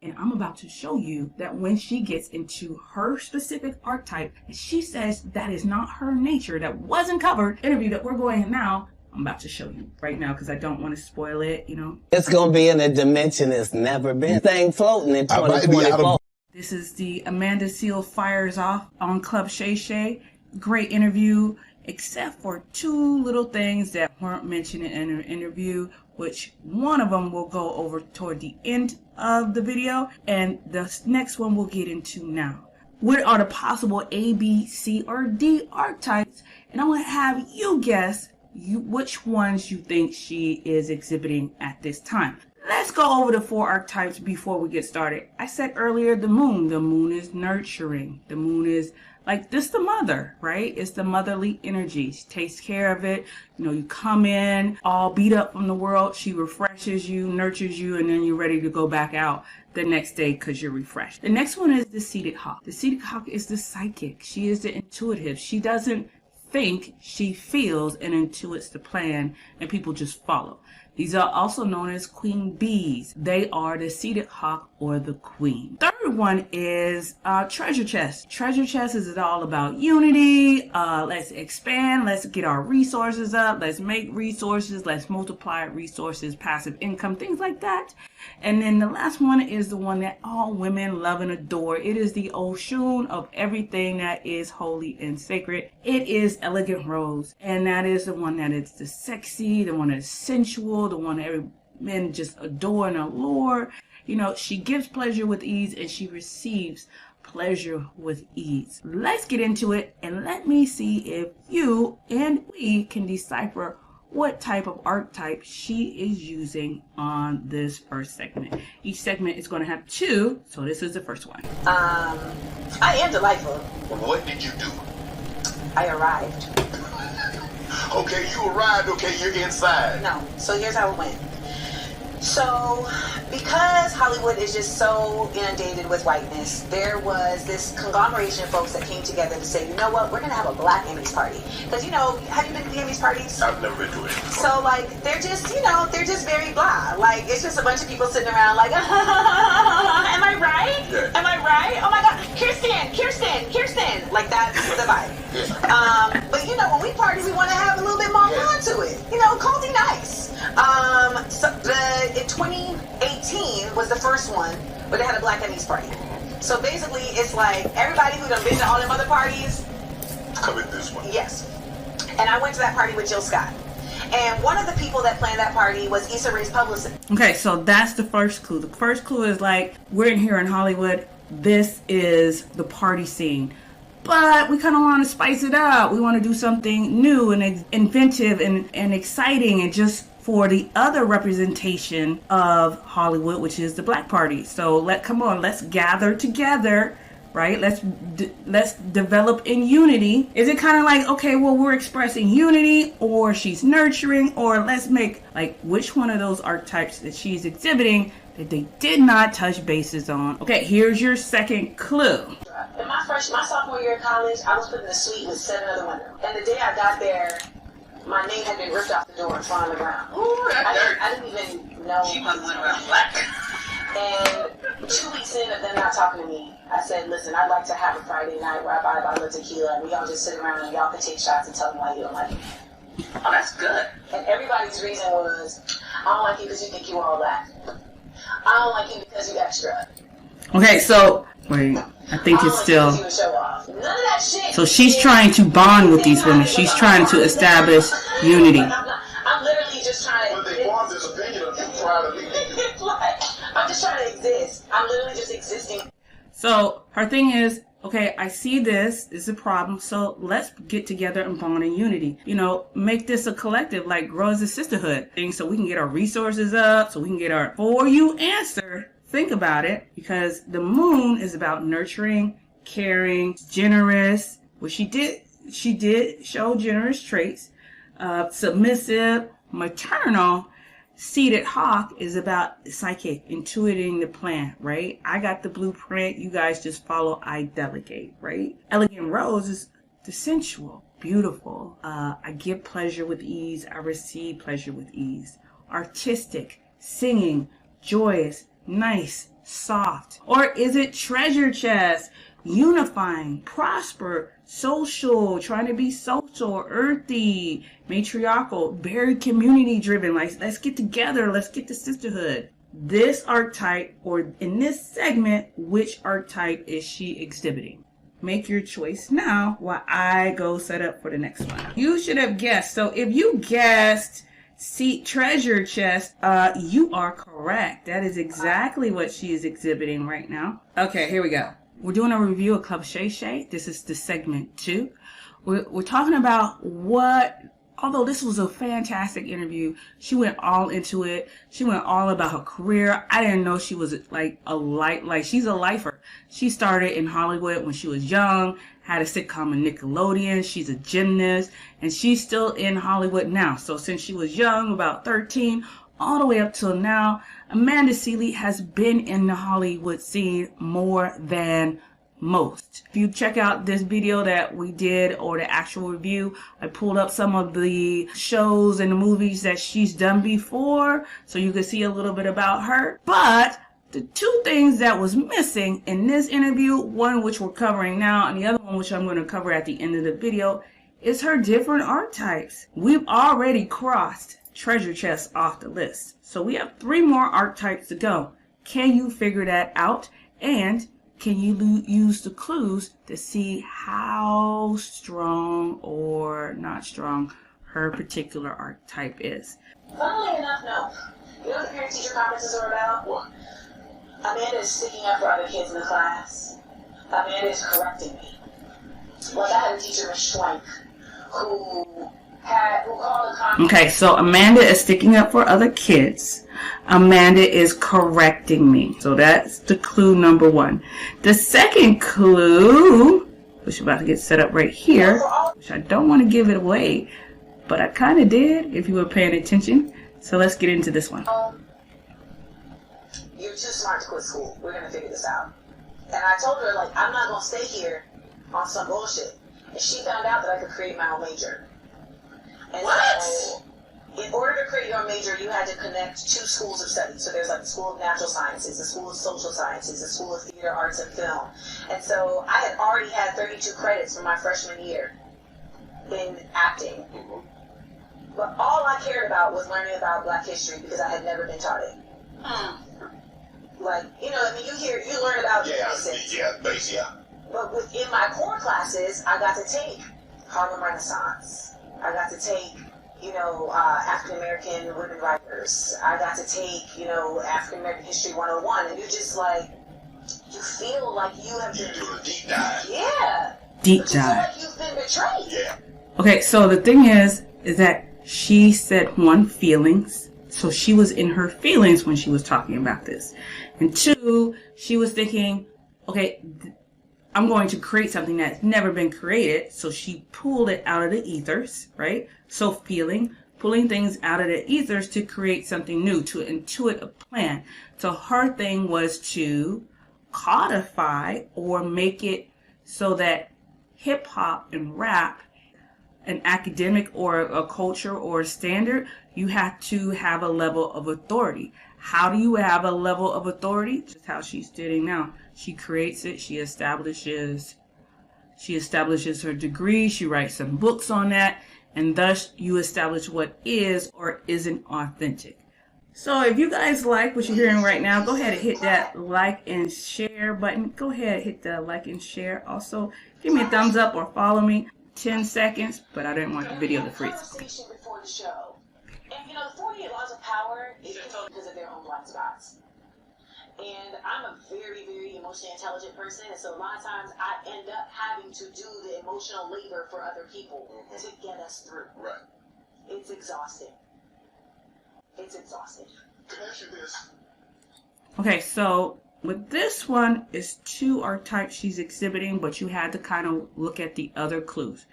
And I'm about to show you that when she gets into her specific archetype, and she says that is not her nature, that wasn't covered, interview that we're going in now, I'm about to show you right now because I don't want to spoil it, you know. It's going to be in a dimension it's never been. Thing floating in 2024. This is the Amanda Seale Fires Off on Club Shay. Great interview, except for two little things that weren't mentioned in her interview, which one of them will go over toward the end of the video, and the next one we'll get into now. What are the possible A, B, C, or D archetypes? And I want to have you guess which ones you think she is exhibiting at this time. Let's go over the 4 archetypes before we get started. I said earlier the moon. The moon is nurturing. The moon is like this, the mother, right? It's the motherly energy. She takes care of it. You know, you come in all beat up from the world. She refreshes you, nurtures you, and then you're ready to go back out the next day because you're refreshed. The next one is the seated hawk. The seated hawk is the psychic. She is the intuitive. She doesn't think, she feels and intuits the plan, and people just follow. These are also known as queen bees. They are the seated hawk or the queen. Third one is treasure chest. Treasure chest is all about unity. Let's expand. Let's get our resources up. Let's make resources. Let's multiply resources, passive income, things like that. And then the last one is the one that all women love and adore. It is the Oshun of everything that is holy and sacred. It is Elegant Rose. And that is the one that is the sexy, the one that is sensual, the one that every men just adore and allure. You know, she gives pleasure with ease and she receives pleasure with ease. Let's get into it and let me see if you and we can decipher what type of archetype she is using on this first segment. Each segment is going to have 2, so this is the first one. I am delightful. What did you do? I arrived. Okay, you arrived, okay, you're inside. No, so here's how it went. So, because Hollywood is just so inundated with whiteness, there was this conglomeration of folks that came together to say, you know what, we're going to have a black Emmys party. Because, you know, have you been to the Emmys parties? I've never been to it. So, like, they're just, you know, they're just very blah. Like, it's just a bunch of people sitting around like, am I right? Yeah. Am I right? Oh my God, Kirsten. Like, that's the vibe. Yeah. But, you know, when we party, we want to have a little bit more fun to it. You know, culty nice. So in 2018 was the first one where they had a Black Emmys party. So basically, it's like everybody who done been to all them other parties, come in this one. Yes. And I went to that party with Jill Scott. And one of the people that planned that party was Issa Rae's publicist. Okay, so that's the first clue. The first clue is like, we're in here in Hollywood. This is the party scene. But we kind of want to spice it up. We want to do something new and inventive and exciting, and just for the other representation of Hollywood, which is the black party. So let's gather together, right? Let's develop in unity. Is it kind of like, okay, well, we're expressing unity, or she's nurturing, or let's make like which one of those archetypes that she's exhibiting that they did not touch bases on? Okay, here's your second clue. In my sophomore year of college, I was put in a suite with 7 other women. And the day I got there, my name had been ripped off the door and fallen on the ground. Ooh, I didn't even know. She must went around black. And 2 weeks in of them not talking to me, I said, listen, I'd like to have a Friday night where I buy a bottle of tequila and we all just sit around and y'all can take shots and tell me why you don't like me. Oh, that's good. And everybody's reason was, I don't like you because you think you all that. I don't like you because you extra. Okay, so wait, I think it's still. None of that shit. So she's trying to bond with these women. She's trying to establish unity. I'm literally just trying to. But they formed this opinion of you prior to leaving. Like, I'm just trying to exist. I'm literally just existing. So her thing is, okay, I see this is a problem, so let's get together and bond in unity. You know, make this a collective, like grow as a sisterhood thing, so we can get our resources up, so we can get our. Before you answer, think about it, because the moon is about nurturing, caring, generous. Well, she did show generous traits. Submissive, maternal. Seated hawk is about psychic, intuiting the plan, right? I got the blueprint, you guys just follow, I delegate, right? Elegant Rose is the sensual, beautiful. I give pleasure with ease, I receive pleasure with ease. Artistic, singing, joyous, nice, soft? Or is it treasure chest, unifying, prosper, social, trying to be social, earthy, matriarchal, very community driven, like let's get together, let's get to sisterhood? This archetype, or in this segment, which archetype is she exhibiting? Make your choice now while I go set up for the next one. You should have guessed. So if you guessed treasure chest, you are correct. That is exactly what she is exhibiting right now. Okay, here we go. We're doing a review of Club Shay. This is the segment 2. We're talking about what, although this was a fantastic interview, she went all into it. She went all about her career. I didn't know she was like she's a lifer. She started in Hollywood when she was young, had a sitcom on Nickelodeon. She's a gymnast, and she's still in Hollywood now. So since she was young, about 13, all the way up till now, Amanda Seale has been in the Hollywood scene more than most. If you check out this video that we did, or the actual review, I pulled up some of the shows and the movies that she's done before, so you can see a little bit about her. But the two things that was missing in this interview, one which we're covering now, and the other one which I'm going to cover at the end of the video, is her different archetypes. We've already crossed treasure chest off the list, so we have 3 more archetypes to go. Can you figure that out? And can you use the clues to see how strong or not strong her particular archetype is? Funnily enough, no. You know what the parent-teacher conferences are about? What? Amanda is sticking up for other kids in the class. Amanda is correcting me. Like, I had a teacher, Miss Schwank, who called a conference. Okay, so Amanda is sticking up for other kids. Amanda is correcting me. So that's the clue number 1. The second clue, which I'm about to get set up right here, which I don't want to give it away, but I kind of did if you were paying attention. So let's get into this one. You're too smart to quit school. We're going to figure this out. And I told her, like, I'm not going to stay here on some bullshit. And she found out that I could create my own major. And what? So, in order to create your own major, you had to connect 2 schools of study. So there's like the School of Natural Sciences, the School of Social Sciences, the School of Theater, Arts, and Film. And so I had already had 32 credits for my freshman year in acting. But all I cared about was learning about Black history because I had never been taught it. Like, you know, I mean, you learn about basics. Yeah. But within my core classes, I got to take Harlem Renaissance. I got to take, you know, African American women writers. I got to take, you know, African American History 101. And you're just like, you feel like you have been. You do a deep dive. Yeah. Deep dive. You feel like you've been betrayed. Yeah. Okay, so the thing is that she said 1, feelings. So she was in her feelings when she was talking about this. And 2, she was thinking, okay, I'm going to create something that's never been created. So she pulled it out of the ethers, right? So pulling things out of the ethers to create something new, to intuit a plan. So her thing was to codify or make it so that hip hop and rap, an academic or a culture or a standard, you have to have a level of authority. How do you have a level of authority? Just how she's sitting now. She creates it. She establishes her degree. She writes some books on that. And thus you establish what is or isn't authentic. So if you guys like what you're hearing right now, go ahead and hit that like and share button. Go ahead and hit the like and share. Also, give me a thumbs up or follow me. 10 seconds, but I didn't want the video to freeze. Conversation before the show. And you know, the 48 laws of power is because of their own blind spots. And I'm a very, very emotionally intelligent person, and so a lot of times I end up having to do the emotional labor for other people to get us through. Right. It's exhausting. It's exhausting. Can I ask you this? Okay, so with this one, it's 2 archetypes she's exhibiting, but you had to kind of look at the other clues.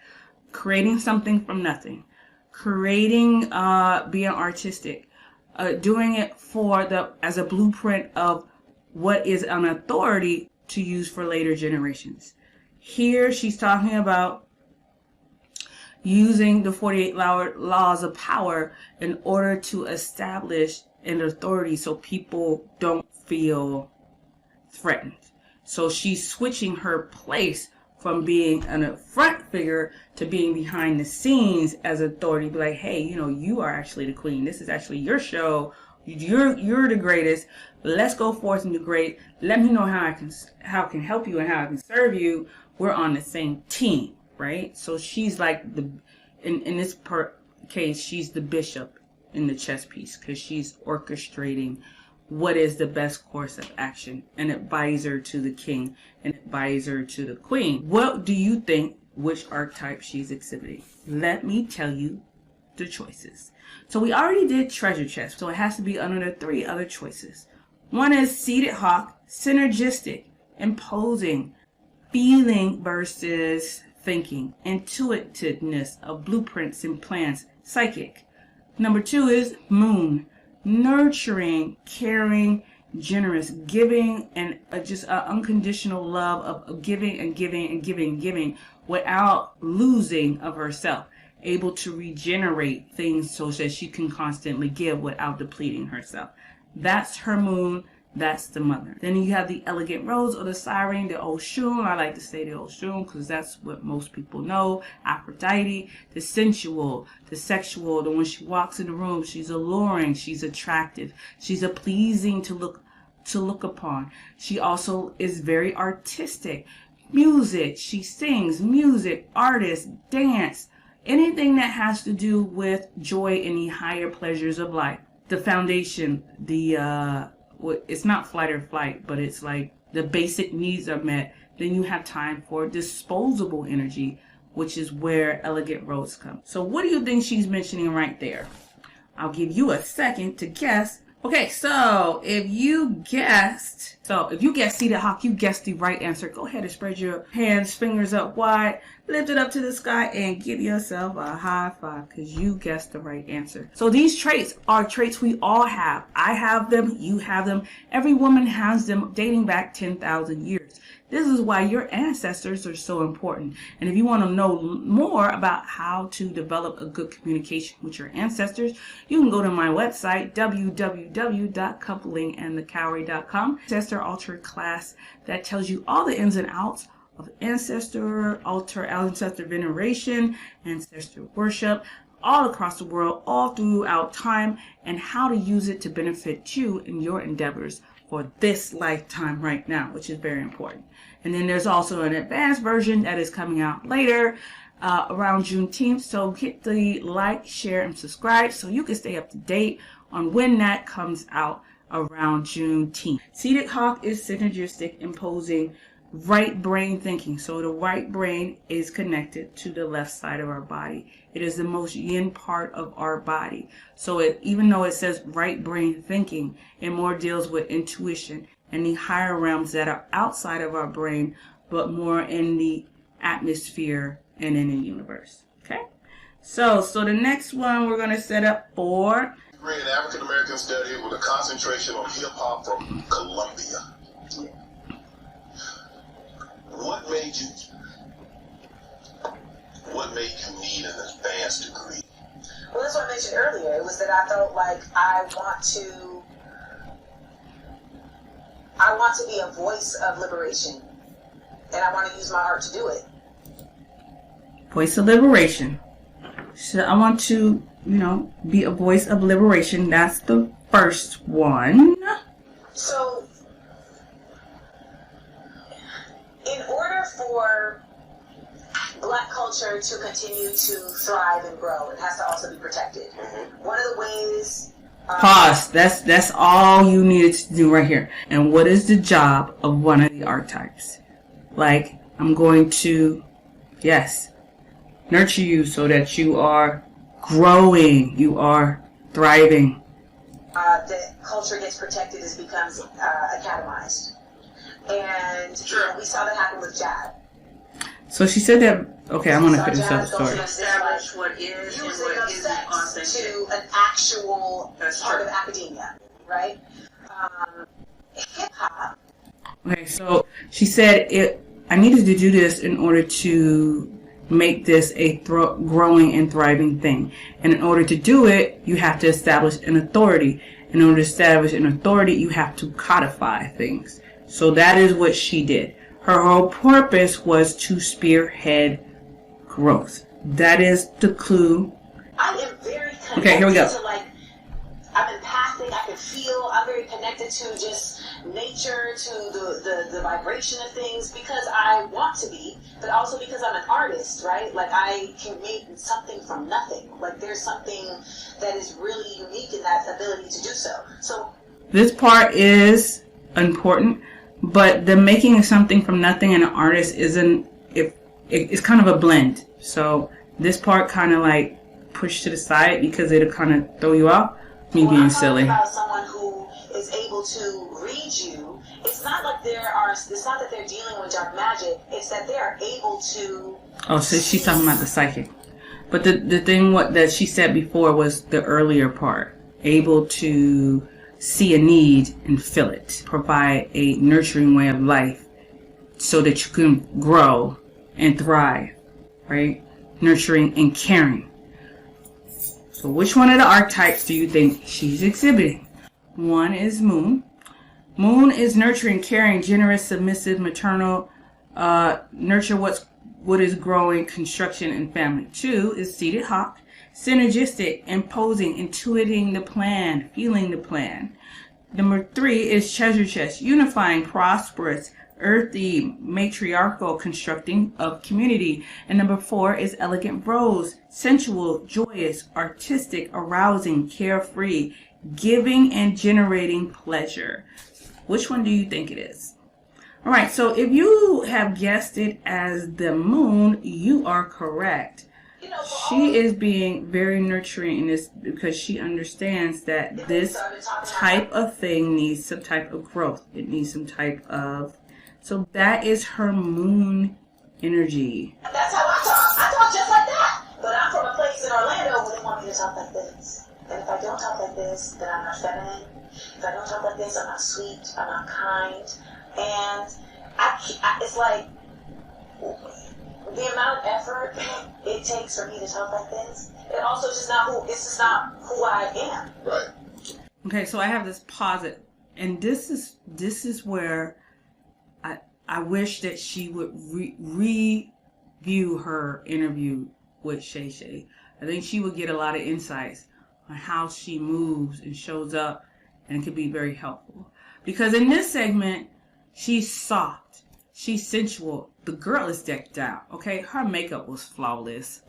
Creating something from nothing. Creating, being artistic. Doing it as a blueprint of what is an authority to use for later generations. Here, she's talking about using the 48 laws of power in order to establish an authority so people don't feel threatened. So she's switching her place from being a front figure to being behind the scenes as authority. Be like, hey, you know, you are actually the queen. This is actually your show. You're the greatest. Let's go forth and do great. Let me know how I can help you and how I can serve you. We're on the same team, right? So she's like in this case, she's the bishop in the chess piece, because she's orchestrating what is the best course of action, an advisor to the king, an advisor to the queen. What do you think which archetype she's exhibiting? Let me tell you the choices. So we already did treasure chest, so it has to be under the 3 other choices. One is seated hawk, synergistic, imposing, feeling versus thinking, intuitiveness of blueprints and plans, psychic. Number 2 is moon, nurturing, caring, generous, giving, and just unconditional love of giving and giving and giving and giving without losing of herself, able to regenerate things so that she can constantly give without depleting herself. That's her moon. That's the mother. Then you have the elegant rose or the siren, the Oshun. I like to say the Oshun because that's what most people know. Aphrodite, the sensual, the sexual. The when she walks in the room, she's alluring, she's attractive, she's a pleasing to look upon. She also is very artistic. Music, she sings, music, artist, dance, anything that has to do with joy and the higher pleasures of life. The foundation, it's not flight or flight, but it's like the basic needs are met. Then you have time for disposable energy, which is where elegant rose comes. So what do you think she's mentioning right there? I'll give you a second to guess. Okay, so if you guessed seated hawk, you guessed the right answer. Go ahead and spread your hands, fingers up wide, lift it up to the sky, and give yourself a high five because you guessed the right answer. So these traits are traits we all have. I have them, you have them, every woman has them dating back 10,000 years. This is why your ancestors are so important. And if you want to know more about how to develop a good communication with your ancestors, you can go to my website, www.couplingandthecowrie.com. Ancestor Alter class that tells you all the ins and outs of Ancestor Alter, ancestor veneration, ancestor worship, all across the world, all throughout time, and how to use it to benefit you in your endeavors for this lifetime right now, which is very important. And then there's also an advanced version that is coming out later around Juneteenth. So hit the like, share, and subscribe so you can stay up to date on when that comes out around Juneteenth. Seated hawk is synergistic, imposing, right brain thinking. So the right brain is connected to the left side of our body. It is the most yin part of our body. So even though it says right brain thinking, it more deals with intuition and the higher realms that are outside of our brain, but more in the atmosphere and in the universe. Okay? So the next one we're going to set up for Degree in African American Studies with a concentration on hip hop from Columbia. What made you need an advanced degree? Well, that's what I mentioned earlier. It was that I felt like I want to be a voice of liberation, and I want to use my art to do it. Voice of liberation. So I want to, be a voice of liberation. That's the first one. So, in order for Black culture to continue to thrive and grow, it has to also be protected. One of the ways... Pause. That's all you needed to do right here. And what is the job of one of the archetypes? Like, I'm going to, nurture you so that you are growing, you are thriving. The culture gets protected as it becomes academized. And we saw that happen with jab. So she said that, okay, I'm going to finish that story. Establish what is and what isn't authentic to an actual part of academia, right? Hip-hop. Okay, so she said I needed to do this in order to make this a growing and thriving thing. And in order to do it, you have to establish an authority. In order to establish an authority, you have to codify things. So that is what she did. Her whole purpose was to spearhead growth. That is the clue. I am very connected okay, here we go. to, like, I'm empathic, I can feel, I'm very connected to just nature, to the vibration of things, because I want to be, but also because I'm an artist, right? Like, I can make something from nothing. Like, there's something that is really unique in that ability to do so. So this part is important, but the making of something from nothing and an artist isn't, it's kind of a blend. So this part kind of like pushed to the side because it'll kind of throw you off. Me being silly. About someone who is able to read you, it's not like it's not that they're dealing with dark magic, it's that they are able to. Oh, so she's talking about the psychic. But the thing that she said before was the earlier part. Able to see a need and fill it. Provide a nurturing way of life so that you can grow and thrive, right? Nurturing and caring. So which one of the archetypes do you think she's exhibiting? One is Moon. Moon is nurturing, caring, generous, submissive, maternal, nurture what is growing, construction, and family. 2 is Seated Hawk. Synergistic, imposing, intuiting the plan, feeling the plan. Number 3 is Treasure Chest. Unifying, prosperous, earthy, matriarchal, constructing of community. And number 4 is Elegant Rose. Sensual, joyous, artistic, arousing, carefree, giving and generating pleasure. Which one do you think it is? All right, so if you have guessed it as the Moon, you are correct. She is being very nurturing in this because she understands that this type of thing needs some type of growth. It needs some type of... So that is her Moon energy. That's how I talk. I talk just like that. But I'm from a place in Orlando where they want me to talk like this. And if I don't talk like this, then I'm not feminine. If I don't talk like this, I'm not sweet. I'm not kind. And it's like the amount of effort it takes for me to talk like this. It also just not who I am. Right. Okay, so I have this posit, and this is where I wish that she would review her interview with Shay. I think she would get a lot of insights on how she moves and shows up, and it could be very helpful. Because in this segment, she's soft, she's sensual. The girl is decked out, okay? Her makeup was flawless.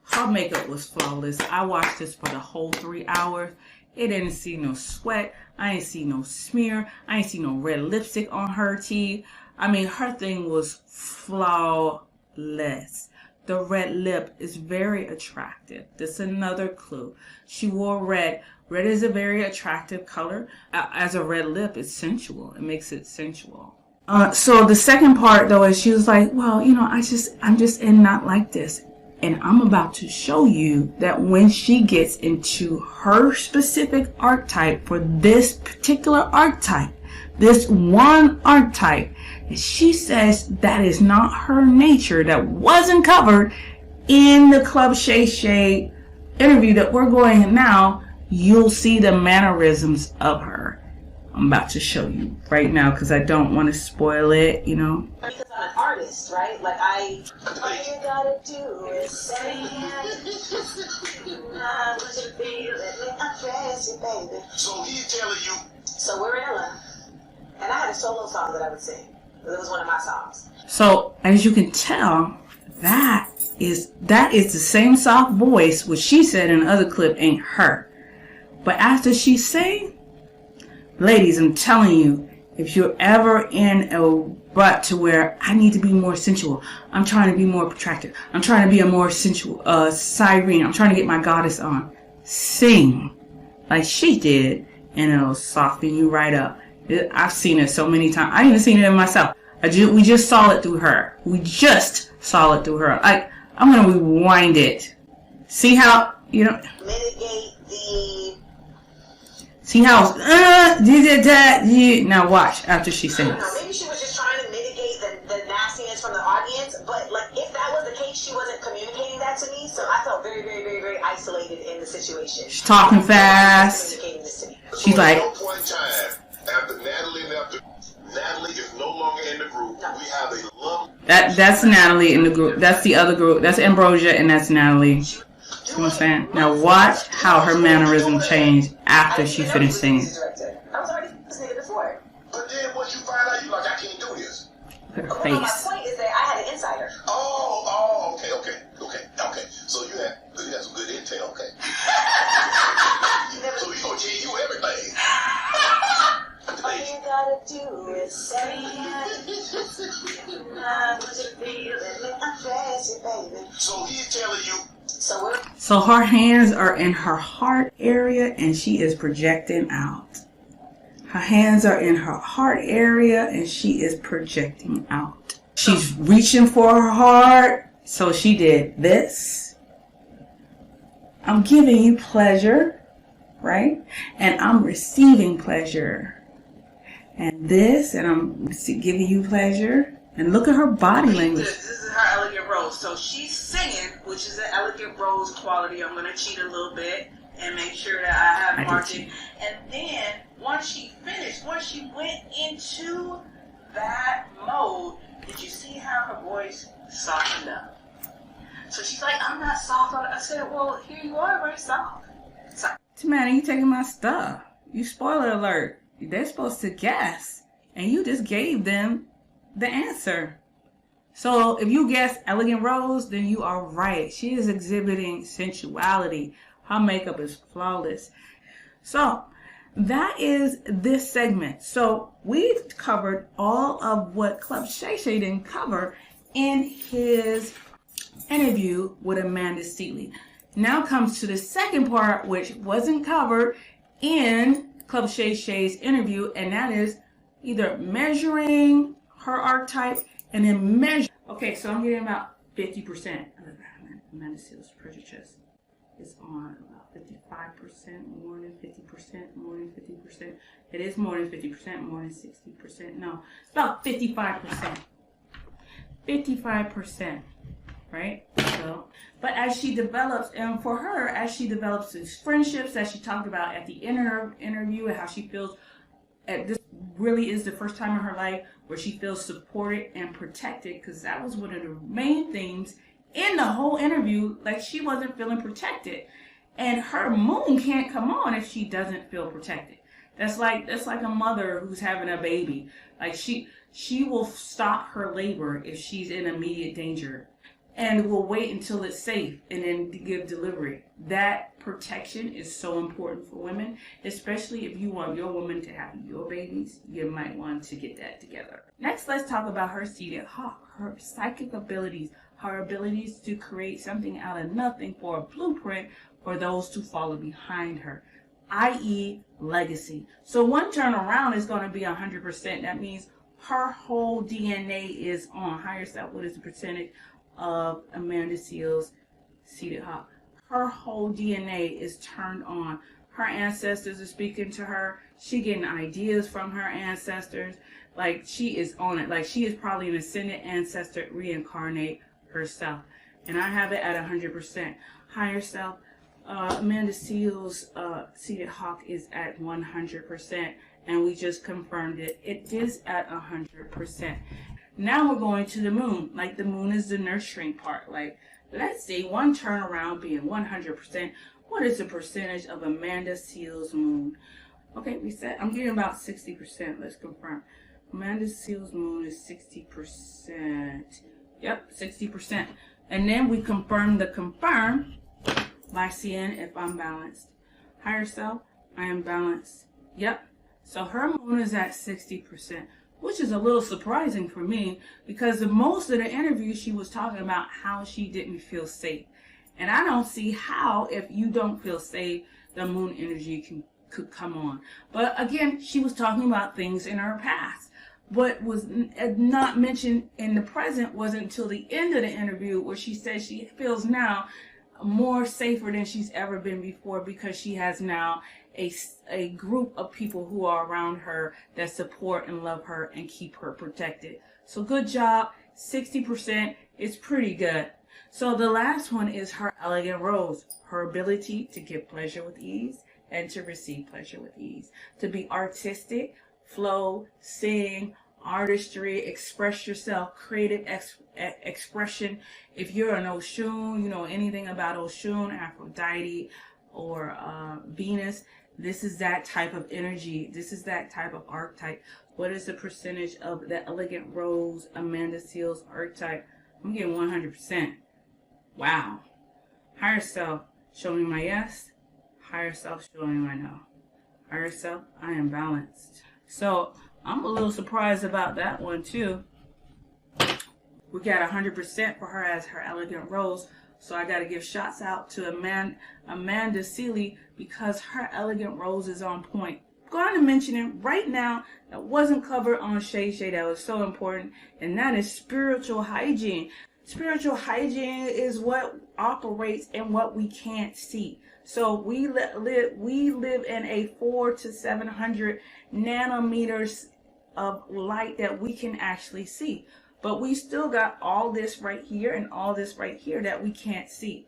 Her makeup was flawless. I watched this for the whole 3 hours. It didn't see no sweat. I didn't see no smear. I didn't see no red lipstick on her teeth. I mean, her thing was flawless. The red lip is very attractive. That's another clue. She wore red. Red is a very attractive color. As a red lip, it's sensual. It makes it sensual. So the second part, though, is she was like, well, I'm just not like this. And I'm about to show you that when she gets into her specific archetype for this particular archetype, this one archetype, she says that is not her nature, that wasn't covered in the Club Shay interview that we're going now. You'll see the mannerisms of her. I'm about to show you right now because I don't want to spoil it, Because I'm an artist, right? Like all you gotta do is say what you feel, let me undress you, baby. So he's telling you. So we're in Atlanta, and I had a solo song that I would sing. It was one of my songs. So as you can tell, that is the same soft voice which she said in the other clip ain't her. But after she sang, ladies, I'm telling you, if you're ever in a rut to where I need to be more sensual, I'm trying to be more attractive, I'm trying to be a more sensual siren, I'm trying to get my goddess on, sing like she did, and it'll soften you right up. I've seen it so many times. I even seen it in myself. We just saw it through her. I'm gonna rewind it. See how mitigate the. See how now watch after she sings. Maybe she was just trying to mitigate the nastiness from the audience, but like if that was the case, she wasn't communicating that to me, so I felt very, very, very, very isolated in the situation. She's talking fast. Communicating this to me. She's like. At no point in time, after Natalie left, Natalie is no longer in the group. We have a love. That's Natalie in the group. That's the other group. That's Ambrosia, and that's Natalie. You know what I'm saying? Now watch how her mannerism changed after she finished singing. I was already listening before. But then once you find out, you're like, I can't do this. Her Well, face. my point is that I had an insider. Okay. So you had some good intel, okay. So we gonna tell you everything. All you gotta do is say it. So he's telling you. So her hands are in her heart area and she is projecting out. Her hands are in her heart area and she is projecting out. She's reaching for her heart. So she did this. I'm giving you pleasure, right? And I'm receiving pleasure. And this, and I'm giving you pleasure. And look at her body language. This is her elegant rose. So she's singing, which is an elegant rose quality. I'm going to cheat a little bit and make sure that I have margin. And then once she finished, once she went into that mode, did you see how her voice softened up? So she's like, I'm not soft. I said, well, here you are, very soft. Tamanna, you taking my stuff. You spoiler alert. They're supposed to guess. And you just gave them the answer. So if you guess elegant rose, then you are right. She is exhibiting sensuality. Her makeup is flawless. So that is this segment. So we've covered all of what Club Shay didn't cover in his interview with Amanda Seale. Now comes to the second part, which wasn't covered in Club Shay's interview, and that is either measuring her archetype and then measure. Okay, so I'm getting about 50%. Amanda Seale's pressure chest is on about 55%, more than 50%, more than 50%. It is more than 50%, more than 60%. No, it's about 55%. 55%. Right? So, but as she develops, and for her, as she develops these friendships, as she talked about at the interview, and how she feels, this really is the first time in her life where she feels supported and protected, because that was one of the main things in the whole interview. Like, she wasn't feeling protected, and her moon can't come on if she doesn't feel protected. That's like a mother who's having a baby. Like, she will stop her labor if she's in immediate danger, and will wait until it's safe and then give delivery. That protection is so important for women, especially if you want your woman to have your babies. You might want to get that together. Next, let's talk about her seated hawk, her psychic abilities, her abilities to create something out of nothing for a blueprint for those to follow behind her, i.e. legacy. So one turnaround is going to be 100%. That means her whole DNA is on. Higher self, what is the percentage of Amanda Seale's seated hawk? Her whole DNA is turned on. Her ancestors are speaking to her. She getting ideas from her ancestors. Like, she is on it. Like, she is probably an ascendant ancestor reincarnate herself. And I have it at 100%. Higher self, Amanda Seale's seated hawk is at 100%. And we just confirmed it. It is at 100%. Now we're going to the moon. Like, the moon is the nurturing part. Like, let's see, one turnaround being 100%. What is the percentage of Amanda Seale's moon? Okay, we said I'm getting about 60%. Let's confirm. Amanda Seale's moon is 60%. Yep, 60%. And then we confirm the confirm by seeing if I'm balanced. Higher self, I am balanced. Yep. So her moon is at 60%. Which is a little surprising for me, because most of the interview she was talking about how she didn't feel safe. And I don't see how, if you don't feel safe, the moon energy could come on. But again, she was talking about things in her past. What was not mentioned in the present wasn't until the end of the interview, where she said she feels now more safer than she's ever been before, because she has now a group of people who are around her that support and love her and keep her protected. So good job. 60% is pretty good. So the last one is her elegant rose, her ability to give pleasure with ease and to receive pleasure with ease, to be artistic, flow, sing, artistry, express yourself, creative expression. If you're an Oshun, you know anything about Oshun, Aphrodite, or Venus, this is that type of energy. This is that type of archetype. What is the percentage of the Elegant Rose Amanda Seale's archetype? I'm getting 100%. Wow. Higher self, show me my yes. Higher self, show me my no. Higher self, I am balanced. So I'm a little surprised about that one too. We got 100% for her as her Elegant Rose. So I got to give shots out to Amanda Seale, because her Elegant Rose is on point. I'm going to mention it right now. That wasn't covered on Shay. That was so important. And that is spiritual hygiene. Spiritual hygiene is what operates in what we can't see. So we live in a 400 to 700 nanometers of light that we can actually see. But we still got all this right here and all this right here that we can't see.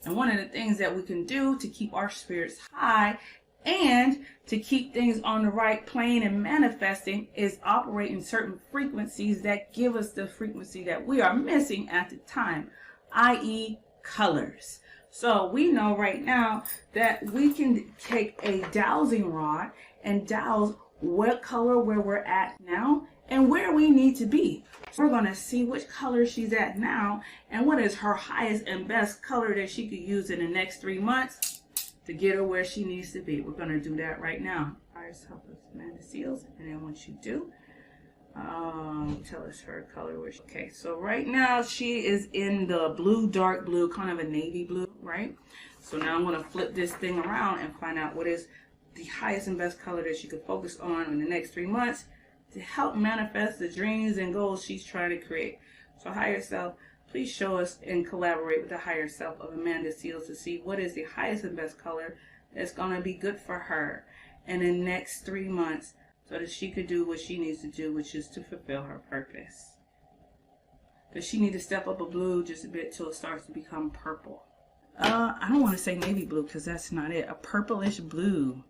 And one of the things that we can do to keep our spirits high and to keep things on the right plane and manifesting is operating certain frequencies that give us the frequency that we are missing at the time, i.e. colors. So we know right now that we can take a dowsing rod and douse what color where we're at now and where we need to be. We're going to see which color she's at now and what is her highest and best color that she could use in the next 3 months to get her where she needs to be. We're going to do that right now. Higher self of Amanda Seale, and then once you do, tell us her color. Okay, so right now she is in the blue, dark blue, kind of a navy blue, right? So now I'm going to flip this thing around and find out what is the highest and best color that she could focus on in the next 3 months to help manifest the dreams and goals she's trying to create. So higher self, please show us and collaborate with the higher self of Amanda Seale to see what is the highest and best color that's going to be good for her in the next 3 months so that she could do what she needs to do, which is to fulfill her purpose. Does she need to step up a blue just a bit till it starts to become purple? I don't want to say navy blue because that's not it. A purplish blue.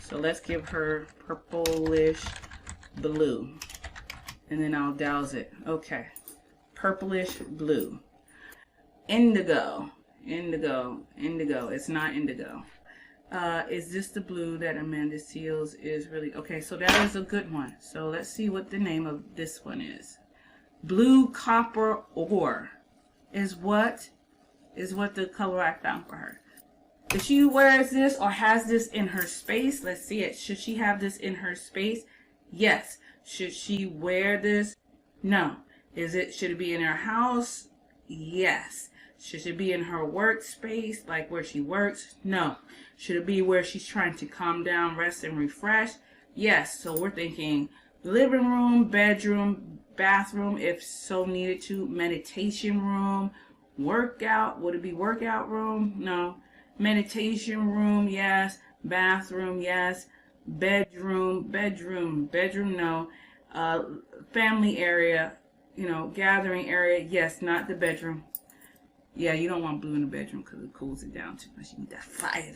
So let's give her purplish blue. And then I'll douse it. Okay. Purplish blue. Indigo. Indigo. Indigo. It's not indigo. Is this the blue that Amanda Seale's is really? Okay, so that is a good one. So let's see what the name of this one is. Blue copper ore is what the color I found for her. If she wears this or has this in her space, let's see it. Should she have this in her space? Yes. Should she wear this? No. Should it be in her house? Yes. Should it be in her workspace, like where she works? No. Should it be where she's trying to calm down, rest, and refresh? Yes. So we're thinking living room, bedroom, bathroom, if so needed to, meditation room, workout. Would it be workout room? No. Meditation room, yes. Bathroom, yes. Bedroom, no. Family area, gathering area, yes. Not the bedroom. Yeah, you don't want blue in the bedroom because it cools it down too much. You need that fire.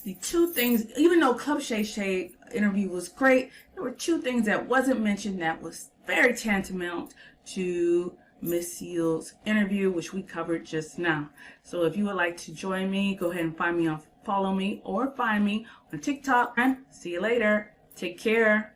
The two things, even though Club Shay interview was great, there were two things that wasn't mentioned that was very tantamount to Miss Seale's interview, which we covered just now. So if you would like to join me, go ahead and follow me or find me on TikTok. And see you later. Take care.